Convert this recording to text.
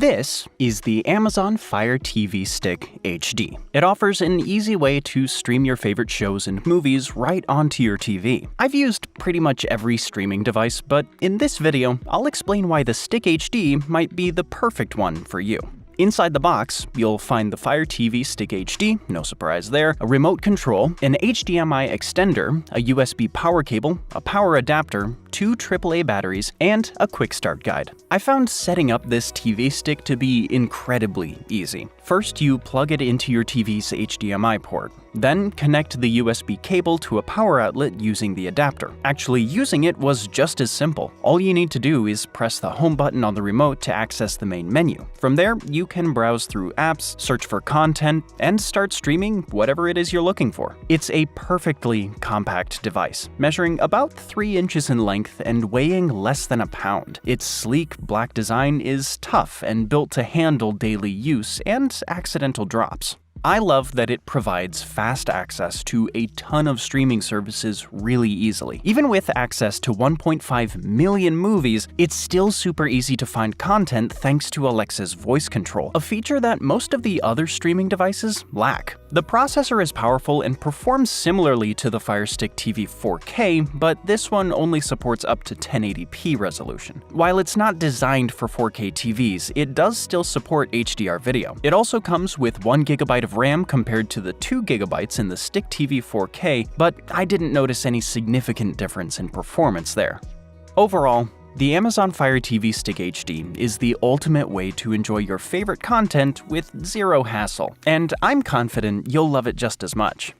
This is the Amazon Fire TV Stick HD. It offers an easy way to stream your favorite shows and movies right onto your TV. I've used pretty much every streaming device, but in this video, I'll explain why the Stick HD might be the perfect one for you. Inside the box, you'll find the Fire TV Stick HD, no surprise there, a remote control, an HDMI extender, a USB power cable, a power adapter, 2 AAA batteries, and a quick start guide. I found setting up this TV stick to be incredibly easy. First, you plug it into your TV's HDMI port. Then, connect the USB cable to a power outlet using the adapter. Actually, using it was just as simple. All you need to do is press the home button on the remote to access the main menu. From there, you can browse through apps, search for content, and start streaming whatever it is you're looking for. It's a perfectly compact device, measuring about 3 inches in length and weighing less than a pound. Its sleek black design is tough and built to handle daily use and accidental drops. I love that it provides fast access to a ton of streaming services really easily. Even with access to 1.5 million movies, it's still super easy to find content thanks to Alexa's voice control, a feature that most of the other streaming devices lack. The processor is powerful and performs similarly to the Fire Stick TV 4K, but this one only supports up to 1080p resolution. While it's not designed for 4K TVs, it does still support HDR video. It also comes with 1GB of RAM compared to the 2GB in the Stick TV 4K, but I didn't notice any significant difference in performance there. Overall, the Amazon Fire TV Stick HD is the ultimate way to enjoy your favorite content with zero hassle, and I'm confident you'll love it just as much.